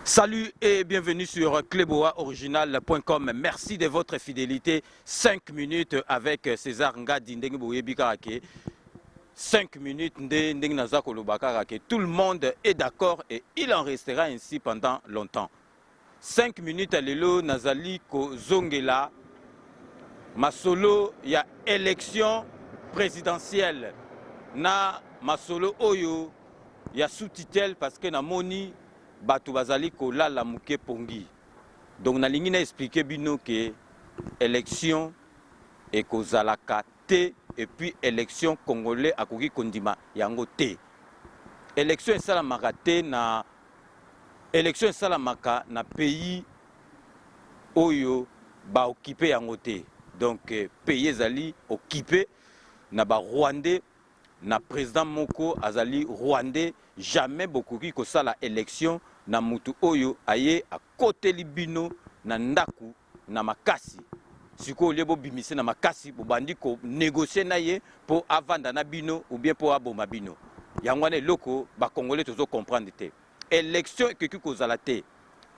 Salut et bienvenue sur cleboaoriginal.com. Merci de votre fidélité. 5 minutes avec César Ngadi Ndenge Boyebikarake. 5 minutes Ndenge Nazako Lobakarake. Tout le monde est d'accord et il en restera ainsi pendant longtemps. 5 minutes à l'élo Nazali Kozongela. Masolo, il y a élection présidentielle. Na Masolo Oyo, il y a sous-titel parce que na moni Batu bazali kola la muke pongi. Donc na lingi na expliquer bino que élection et kozalaka te et puis élection congolais akoki kondima yango te. Élection esalamaka te na élection esalamaka na pays oyo ba occupé yango te. Donc pays ezali occupé na ba Rwandais na président Moko azali Rwandais. Jamais beaucoup qui kosala élection na mutu oyo aye à côté libino na ndaku na makasi siko lebo bimise na makasi bo bandi ko négocier na ye pour avanda na bino ou bien pour aboma bino yangwane loko ba congolais tozo comprendre te élection que ki kozala te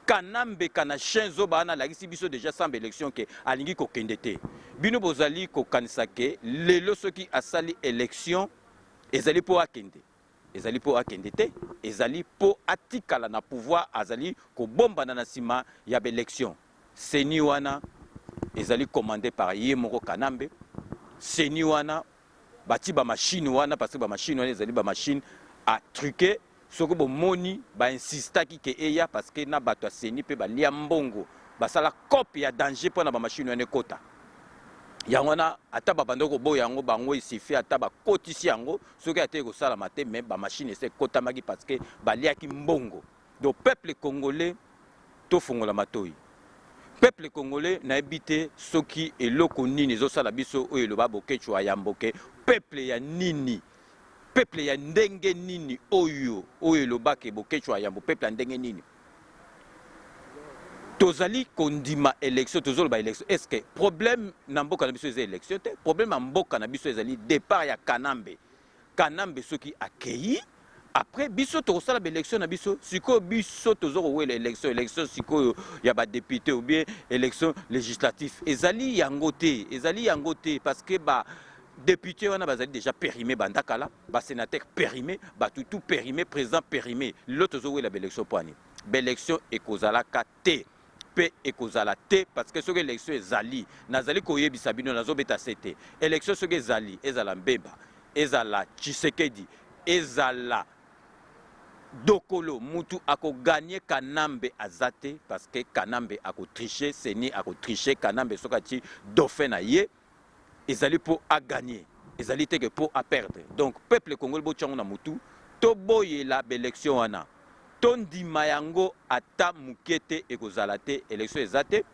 kanambe kana chenzo bana la kisi biso déjà sans élection que alingi ko kende te bino bozali ko kanisa ke lelo soki asali élection ezali pour akende. Ezali po akende te, ezali po atikala na pouvoir azali ko bomba na nasima ya élection. Seni wana ezali commandé par Yemoro Kanambe. Seni wana bati ba machine wana parce que ba machine wana ezali ba machine à truquer soko bo moni ba insista ki ke eya parce que na bato seni pe ba lia mbongo basala copie ya danger po na ba machine wana kota. Yangona ataba bandoko bo yango bango isifi ataba kotisi yango soki ate ko sala maté mais ba machine ese kota magi parce que baliaki mbongo. Donc peuple congolais to fongola matoi. Peuple congolais na ebité soki eloko nini zo sala biso oyo loba bokechwa yamboke peuple ya nini peuple ya ndenge nini oyo loba ke bokechwa yambo peuple ya ndenge nini. Tozali kondima élection tozolo ba élection est-ce que problème na mboka na biso eza élection te problème na mboka na biso ezali départ ya Kanambe soki akei après biso tokosala ba élection na biso siko biso tozoko wela élection siko ya ba député ou bien élection législative ezali yango te parce que ba député wana bazali déjà périmé bandakala ba sénateur périmé ba tout périmé président périmé l'autre zo wela ba élection poani ba élection ekozalaka te et kozala te parce que ce que l'élection est zali nazali koyebisa bino nazo beta sete élection ce que zali ezala Mbemba ezala Tshisekedi ezala Dokolo mutu ako gagner Kanambe azate parce que Kanambe ako tricher Seni ako tricher Kanambe sokati dauphin na ye ezali pour à gagner ezali te que pour à perdre donc peuple congolais bo tchango na mutu to boyela élection wana Tondi Mayango ata mukete ekozalate élection ezate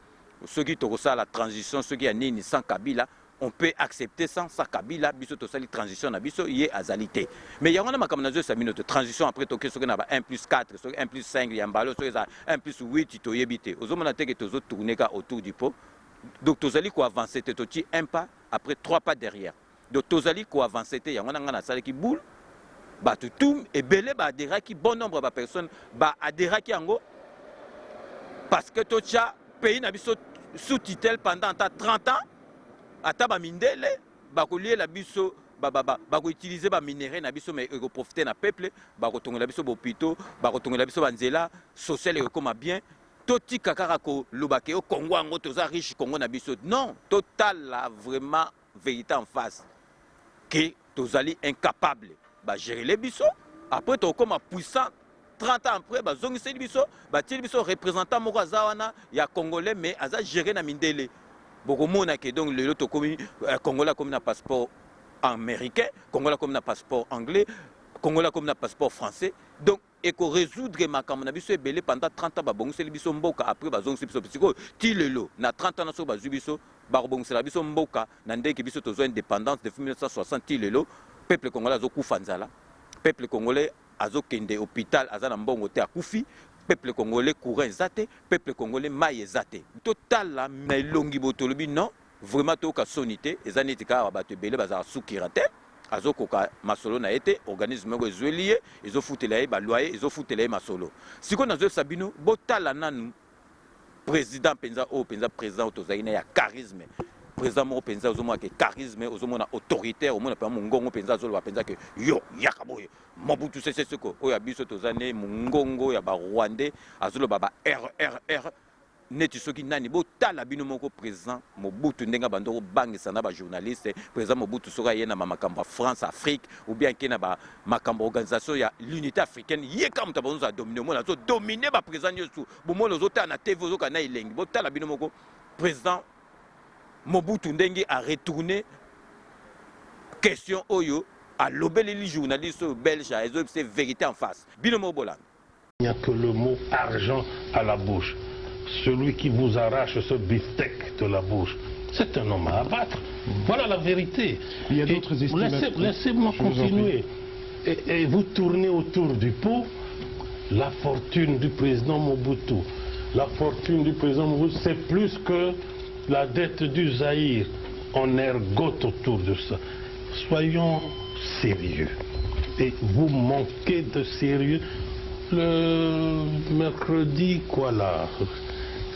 ceux qui tokosala la transition ceux qui a nini sans Kabila on peut accepter sans Kabila biso to sali transition na biso yé azalité mais yangona makamna zo sa minute transition après toke ceux qui na ba 1+4 ceux 1+5 yambalo ceux 1+8 to yebité ozomona te que tozo tourner ka autour du pot donc tozali ko avancer te toti un pas après 3 pas derrière donc tozali ko avancer te yangona ngana sala ki boule Batutum et belé ba adhéra qui bon nombre de personnes ba adhéra qui ango parce que tocha pays na biso sous-titel pendant 30 ans ata ba mindele ba ko lier la biso ba ko utiliser ba minerai na biso mais ko profiter na peuple ba ko tongola biso bopito ba ko tongola biso banzela social et comme bien toti kakara ko lobake au Congo ango toza riche Congo na biso non total là vraiment vérité en face que tozali incapable ba gérer les biso après to comme puissant 30 ans après ba zongisi biso ba tili biso représentant moko azawana ya congolais mais aza gérer na mindele boko mona ke donc le to comme congolais comme na passeport américain congolais comme na passeport anglais congolais comme na passeport français donc et ko résoudre makambo na biso ebele pendant 30 ans ba bongisi biso mboka après ba zongisi biso parce que tilelo na 30 ans na so ba biso ba bongisi biso mboka na ndeke biso tozo indépendance depuis 1960 tilelo peuple congolais azo kufa nzala peuple congolais azo kende hôpital azana mbongo te akufi peuple congolais courant ezate, peuple congolais maille ezate. Total la na longi botolobi non, vraiment to ka sonité, ezaneti ka bato belé bazara soukirate. Azokoka masolo na été organisme ko ezwelié, ezo futela e ba loyer, ezo futela e masolo. Siko na zo sabino botala nanu président penza o penza président tozaina ya charisme. Président mo penza ozomona ke charisme, ozomona autoritaire, omona pa mungongo penza zolo penza ke yo yakaboye. Mobutu sese seko oya biso tozane mungongo ya ba Rwandais azolo baba RRR neti soki nani botala bino moko président Mobutu ndenga bandoko bangisa na ba journaliste président Mobutu soka yena makambo France Afrique ou bien kena ba makambo organisation ya l'unité africaine yeka mutabonzo za dominer mona zo dominer ba président nyosu bomona zo ta na TV zo kana ilengi botala bino moko président Mobutu ndenge a retourné question oyo à l'obéli journaliste belge à c'est vérité en face bino mo bolan. Il n'y a que le mot argent à la bouche. Celui qui vous arrache ce beefsteak de la bouche, c'est un homme à abattre. Voilà la vérité. Il y a d'autres estimations. Laissez-moi continuer. Et vous tournez autour du pot. La fortune du président Mobutu. La fortune du président Mobutu, c'est plus que la dette du Zaïre. On ergote autour de ça. Soyons sérieux. Et vous manquez de sérieux. Le mercredi, quoi là?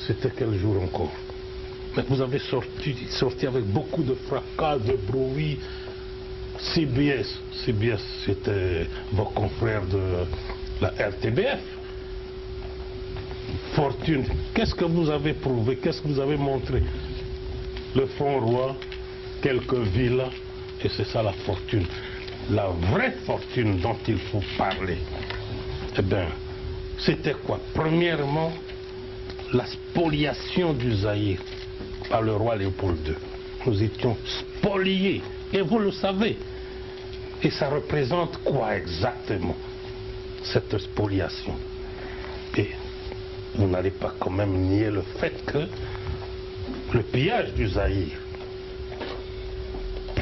C'était quel jour encore? Mais vous avez sorti avec beaucoup de fracas, de bruit. CBS, c'était vos confrères de la RTBF. Fortune, qu'est-ce que vous avez prouvé? Qu'est-ce que vous avez montré? Le fonds roi, quelques villas, et c'est ça la fortune. La vraie fortune dont il faut parler. Eh bien, c'était quoi? Premièrement, la spoliation du Zaïre par le roi Léopold II. Nous étions spoliés, et vous le savez. Et ça représente quoi exactement, cette spoliation? Et vous n'allez pas quand même nier le fait que le pillage du Zaïre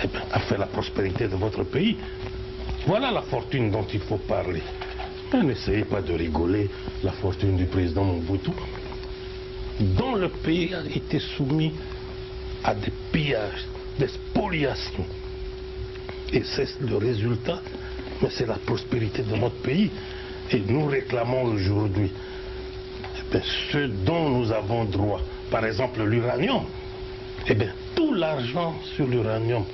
eh bien, a fait la prospérité de votre pays. Voilà la fortune dont il faut parler. N'essayez pas de rigoler, la fortune du président Mobutu, dont le pays a été soumis à des pillages, des spoliations. Et c'est le résultat, mais c'est la prospérité de notre pays. Et nous réclamons aujourd'hui ce dont nous avons droit. Par exemple, l'uranium. Eh bien, tout l'argent sur l'uranium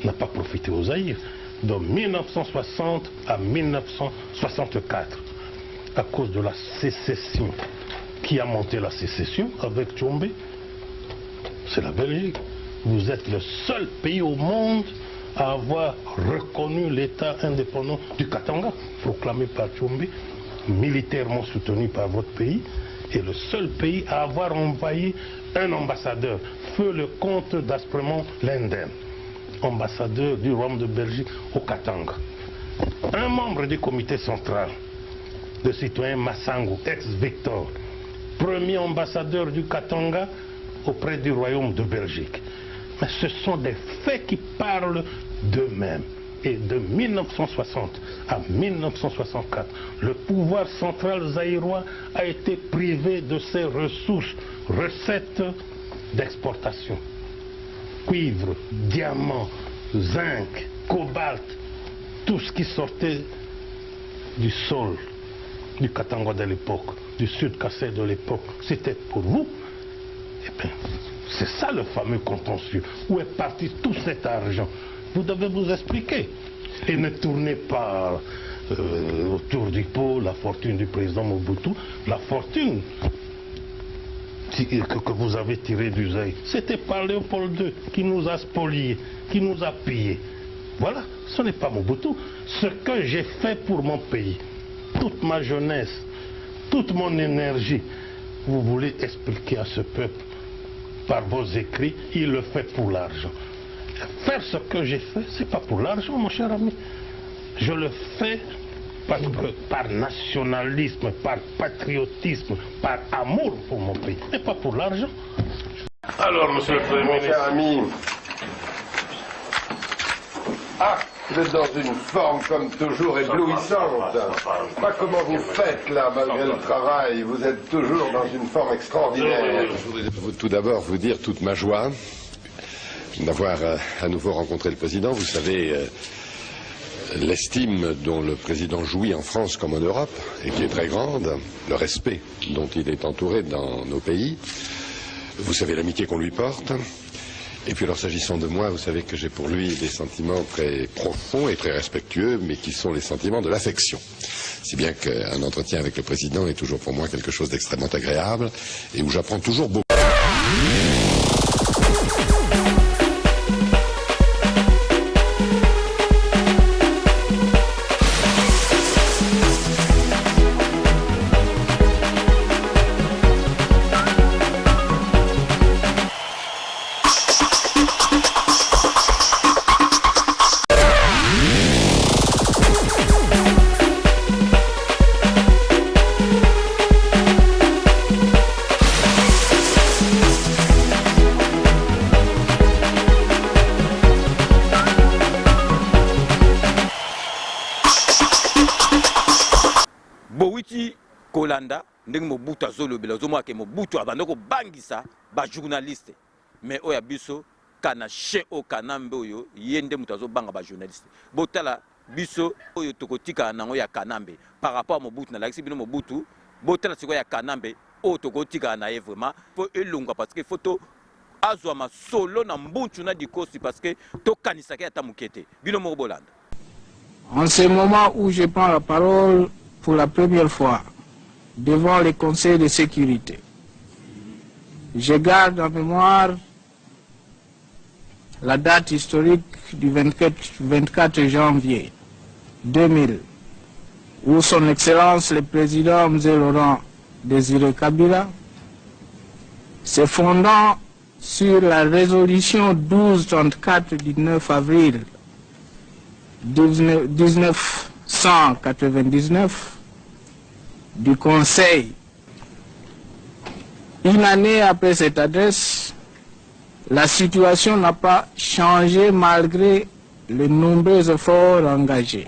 n'a pas profité aux Zaïre. De 1960 à 1964, à cause de la sécession. Qui a monté la sécession avec Tchombe? C'est la Belgique. Vous êtes le seul pays au monde à avoir reconnu l'État indépendant du Katanga, proclamé par Tchombe, militairement soutenu par votre pays, et le seul pays à avoir envoyé un ambassadeur, feu le comte d'Aspremont Linden, ambassadeur du royaume de Belgique au Katanga. Un membre du comité central, le citoyen Massango, ex-Victor, premier ambassadeur du Katanga auprès du royaume de Belgique. Mais ce sont des faits qui parlent d'eux-mêmes. Et de 1960 à 1964, le pouvoir central zaïrois a été privé de ses ressources, recettes d'exportation. Cuivre, diamant, zinc, cobalt, tout ce qui sortait du sol du Katanga de l'époque, du Sud Kassai de l'époque, c'était pour vous. Eh bien, c'est ça le fameux contentieux. Où est parti tout cet argent? Vous devez vous expliquer. Et ne tournez pas autour du pot la fortune du président Mobutu. La fortune que vous avez tirée du Zaïre, c'était par Léopold II qui nous a spoliés, qui nous a pillés. Voilà, ce n'est pas Mobutu. Ce que j'ai fait pour mon pays, toute ma jeunesse, toute mon énergie, vous voulez expliquer à ce peuple par vos écrits, il le fait pour l'argent. Faire ce que j'ai fait, ce n'est pas pour l'argent, mon cher ami. Je le fais parce que par nationalisme, par patriotisme, par amour pour mon pays, mais pas pour l'argent. Alors, monsieur le Premier ministre... Mon cher ami... Ah, Vous êtes dans une forme comme toujours éblouissante. Je sais pas comment vous faites là, malgré le travail. Vous êtes toujours dans une forme extraordinaire. Je voudrais tout d'abord vous dire toute ma joie d'avoir à nouveau rencontré le président. Vous savez, l'estime dont le président jouit en France comme en Europe, et qui est très grande, le respect dont il est entouré dans nos pays. Vous savez l'amitié qu'on lui porte. Et puis alors s'agissant de moi, vous savez que j'ai pour lui des sentiments très profonds et très respectueux, mais qui sont les sentiments de l'affection. Si bien qu'un entretien avec le président est toujours pour moi quelque chose d'extrêmement agréable et où j'apprends toujours beaucoup. Bowiti Kolanda ndenge Mobutu azolobela ozomwa ke Mobutu abandako bangisa ba journaliste mais oya biso kana che o kanambe oyo yende mutu azobanga ba journaliste botala biso oyo tokotika nango ya kanambe par rapport à Mobutu na lakisi bino Mobutu botala siko ya kanambe o tokotika na ye vraiment faut elonga parce que photo azwa solo na mbunchu na dikosi parce que to kanisaka ata mukete bino mo bolanda. En ce moment où je prends la parole pour la première fois devant les conseils de sécurité, je garde en mémoire la date historique du 24 janvier 2000, où son Excellence le Président M. Laurent Désiré Kabila, se fondant sur la résolution 1234 du 9 avril 1999 du Conseil. Une année après cette adresse, la situation n'a pas changé malgré les nombreux efforts engagés.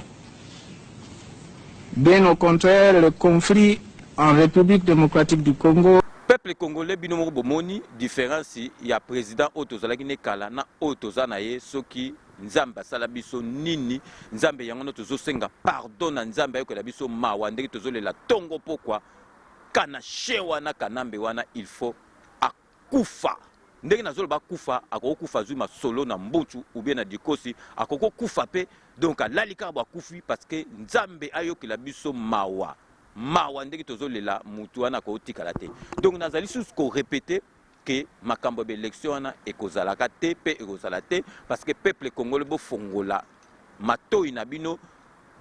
Bien au contraire, le conflit en République démocratique du Congo. Peuple congolais binomo bomoni différence ya président otozalaki ne kala na otozanaye soki nzamba sala biso nini nzambe yango no tozosenga pardon na nzambe ayokola biso mawa ndenge tozolela tongo pokwa kana shewa na kanambe wana il faut akufa ndenge nazoloba kufa akokufa zuma solo na mbutu ou bien na dikosi akokufa pe donc alalika ba kufi parce que nzambe ayokela biso mawa mawa ndenge tozolela mutu wana kotikala te donc nazali sous ko répéter que makambo élection wana ekozalaka te pe ekozala te parce que peuple congolais bo fongola matoi na bino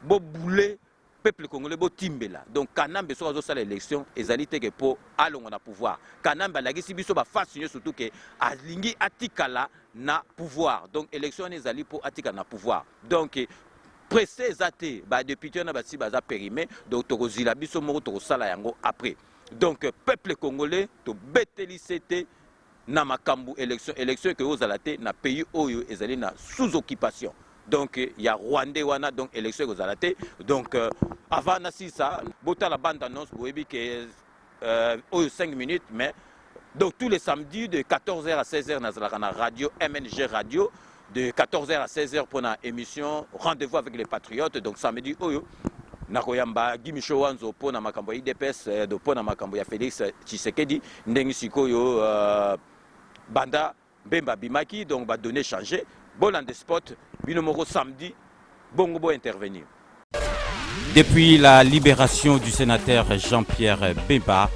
bo boule peuple congolais bo timbela donc kanambe so azo sala élection ezali te que po alongo na pouvoir kanambe alagisi biso ba face surtout que alingi atikala na pouvoir donc élection ezali po atikala na pouvoir donc pressé ezate ba député na basi baza périmé donc tokozila biso moko tokosala yango après donc peuple congolais to beteli c'était na makambu élection que ozala te na pays oyo ezali na sous occupation donc il y a Rwandais wana donc élection que ozala te donc avant na ça bota la bande annonce boyebi que oyo 5 minutes mais donc tous les samedis de 14h à 16h nazalaka na radio MNG radio de 14h à 16h pour une émission Rendez-vous avec les Patriotes. Donc samedi, nakoyamba Gimisho Wanzo pour na makambo IDPS do pour na makambo ya Félix Tshisekedi ndengi sikoyo banda Bemba Bimaki donc va donner changer bon de spot binomoko samedi bongo bo intervenir. Depuis la libération du sénateur Jean-Pierre Bemba,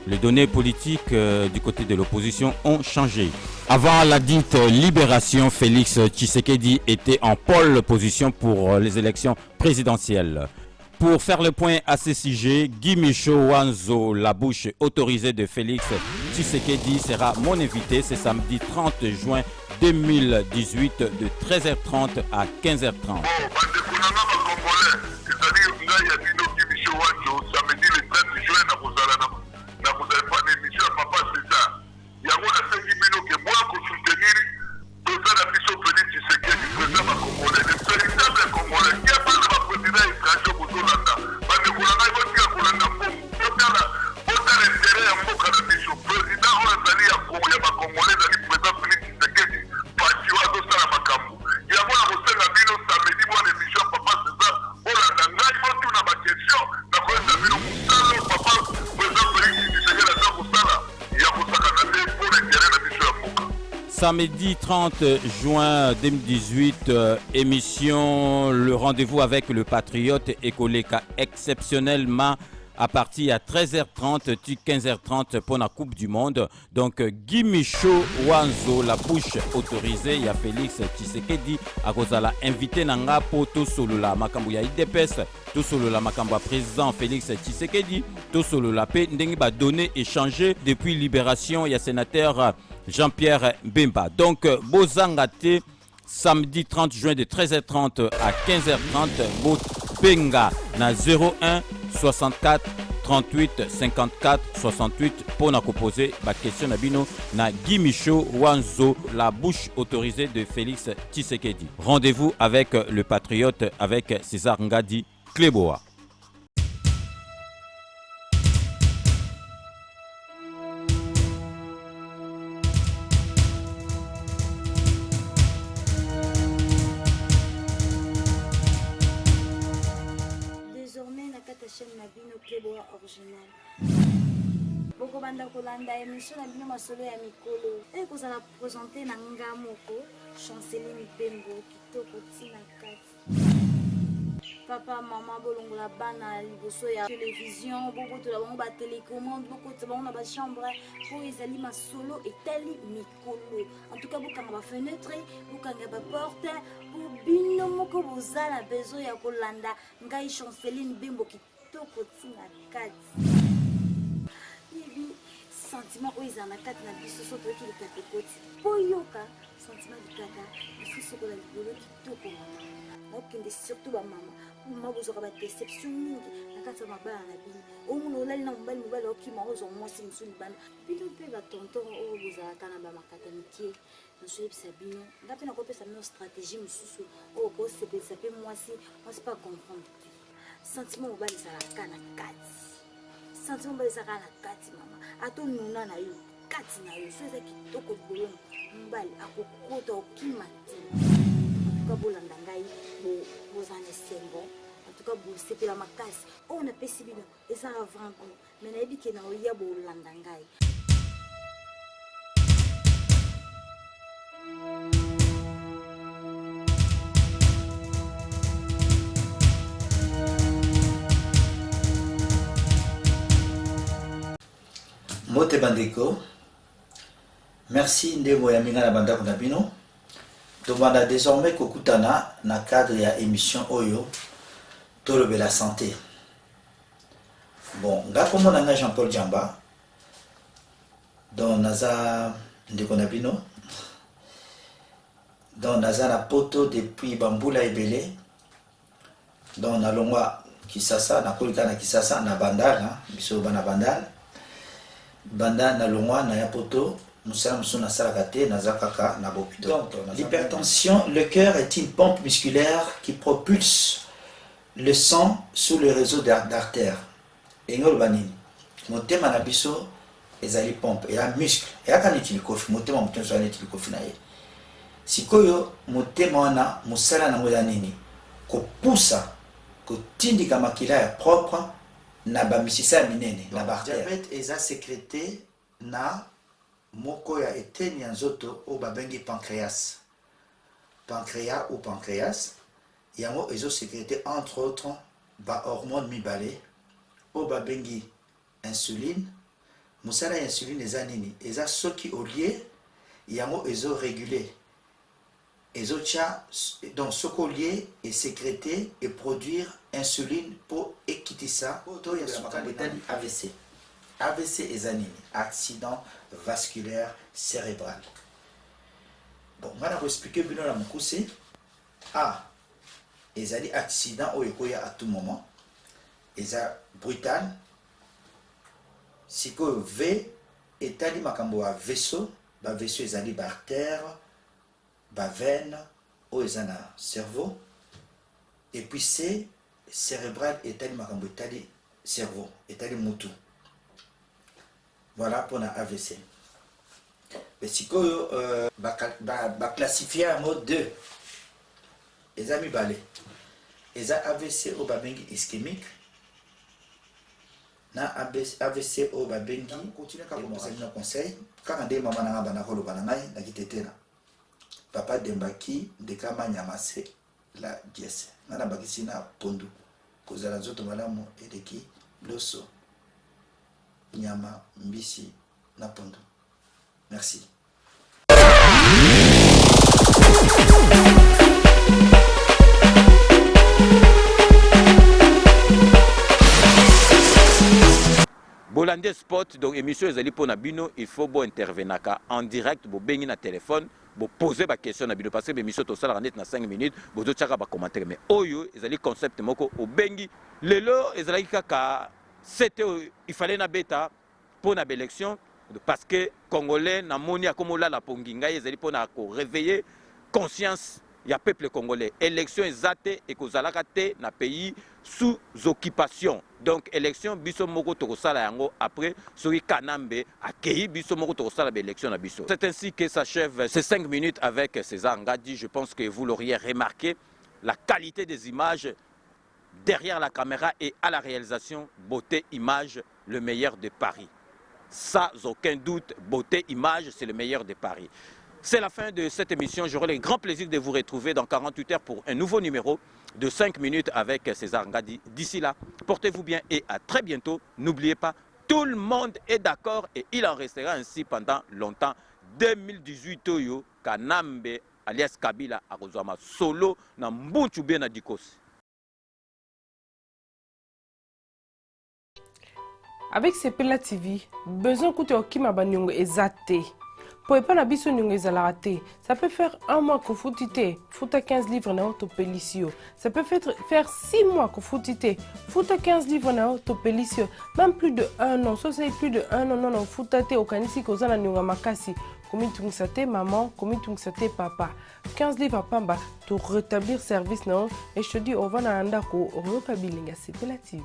les données politiques du côté de l'opposition ont changé. Avant la dite libération, Félix Tshisekedi était en pole position pour les élections présidentielles. Pour faire le point à ce sujet, Guy Michaud Wanzo, la bouche autorisée de Félix Tshisekedi, sera mon invité ce samedi 30 juin 2018 de 13h30 à 15h30. Président Samedi 30 juin 2018, émission Le Rendez-vous avec le Patriote Ekoleka exceptionnellement à partir à 13h30 puis 15h30 pour la Coupe du Monde. Donc Guy Michaud Wanzo, la bouche autorisée, il y a Félix Tshisekedi à cause de la invité Nanga pour tout solo la makambo ya IDPS, tout solo la makambo président Félix Tshisekedi, tout solo la paix ndengi ba donné échangé depuis libération, il y a sénateur Jean-Pierre Bemba. Donc Bozangate samedi 30 juin de 13h30 à 15h30 Benga na 01 64 38 54 68 pour nous poser la question Nabino na Guy Michaud Wanzo, la bouche autorisée de Félix Tshisekedi. Rendez-vous avec le Patriote avec César Ngadi Kleboa. Chaîne Nabino Kleboa original. Boko banda kolanda émission Nabino masolo ya mikolo. Et que ça va présenter na ngamoko Chanceline Bembo kitoko tina kati. Papa maman bolongola bana liboso ya télévision, boko to la bango ba télécommande, boko to bango na ba chambre pour ezali masolo etali mikolo. En tout cas bokanga ba fenêtre, bokanga ba porte pour bino moko bozala besoin ya kolanda ngai Chanceline Bembo kitoko tina kati. Sentiment oyo eza na kati na biso so toyoki likata ekoti po yoka sentiment likata ifi sokola libolo kitoko nakokende surtout bamama mama bozwaka badéception mingi na kati ya mabala na bino omona olali na mobali okima ozwa mwasi mosu libanda bino mpe batonton oyo bozalaka na bamakata mikie nazoyebisa bino nga mpe nakopesa bino stratégie mosusu oyo kosepelisa mpe mwasi pa comprendre te sentiment mobali ezalaka na kati sentiment mobali ezalaka na kati mama ato nuna na yo kati na yo so eza kitoko libolo mobali akokota okima te antuka bolanda ngai bozana esengo antuka bosepela makasi oyo napesi bino eza avant goût me nayebi ke na oya bolanda ngai. Mote Bandeko, merci Ndemo Yaminga na banda Kunabino. Tomanda désormais Kokutana na cadre ya émission Oyo Tolobe la santé. Bon, nga komo nanga Jean-Paul Djamba, don naza Ndeko Nabino, don naza na poto depuis Bambula Ebele, don na longwa Kisasa, na kolika na Kisasa na Bandal, biso bana Bandal. Banda na longwa na yapoto musala musuna salakate na zakaka na bopito. Donc l'hypertension, le cœur est une pompe musculaire qui propulse le sang sous le réseau d'artères. Engol banini motema na biso ezali pompe et un muscle et aka neti likofi motema motema so neti likofi na ye sikoyo motema wana musala na ngoya nini ko poussa ko tindika makila ya propre na ba misisa minene na ba diabète eza sécrété na moko ya eteni ya nzoto o babengi pancréas ou pancréas yango ezo sécrété entre autres ba hormone mibale o babengi insuline musala ya insuline eza nini eza soki olie yango ezo réguler ezo tia donc soko lié et sécréter et produire insuline pour équiter ça to ya sukali AVC. AVC eza nini accident vasculaire cérébral. Bon ngana ko expliquer bino na mukuse ezali accident oyo ekoya à tout moment eza brutal sikoyo V etali makambo ya vaisseau ba vaisseau ezali ba artère ba veine oyo eza na cerveau et puis C cérébral etali makambo etali cerveau etali mutu. Voilà pour la AVC. Mais sikoyo ba classifier en mode 2 eza mibale eza AVC o babengi ischémique na AVC o babengi continue ka kopesa bino conseil kaka nde mama nanga bana koloba na ngai na kitetela Papa Dembaki de Kama Nyamase la Diès. Nana Bakisina Pondu. Kozala Zoto Malamu Edeki Loso Nyama Mbisi na Pondu. Merci. Bolande Sport, donc émission ezali pour Nabino, il faut bon intervenir en direct, bo bengi na téléphone, bo poser ba question Nabino parce que l'émission to sala net na 5 minutes, bo do tchaka ba commentaire mais oyo ezali concept moko o bengi lelo ezali kaka c'était il fallait na beta pour na élection parce que congolais na moni akomola la ponginga ezali pour na ko réveiller conscience ya peuple congolais. Élection ezate et kozalaka te na pays sous occupation. Donc élection biso moko tokosala yango après soki Kanambe accueilli biso moko tokosala ba élection na biso. C'est ainsi que s'achève ces 5 minutes avec César Ngadi. Je pense que vous l'auriez remarqué, la qualité des images derrière la caméra et à la réalisation, beauté image, le meilleur de Paris. Sans aucun doute, beauté image, c'est le meilleur de Paris. C'est la fin de cette émission. J'aurai le grand plaisir de vous retrouver dans 48 heures pour un nouveau numéro de 5 minutes avec César Ngadi. D'ici là, portez-vous bien et à très bientôt. N'oubliez pas, tout le monde est d'accord et il en restera ainsi pendant longtemps. 2018, Oyo, Kanambe, alias Kabila, Arozama, Solo, na Mbunchu bien na Dikos. Avec Sepela TV, besoin coûter au Kima Banyongo ezate. Pour pas na biso nyongo ezalate. Ça peut faire 1 mois que foutite, fouta 15 livres na autopélicio. Ça peut faire 6 mois que foutite, fouta 15 livres na autopélicio. Même plus de 1 an, ça c'est plus de 1 an non foutate au kanisi kozana nyonga makasi. Komi tungsate maman, komi tungsate papa. 15 livres à pamba pour rétablir service non et je te dis on va na andako, on va pas bilinga Sepela TV.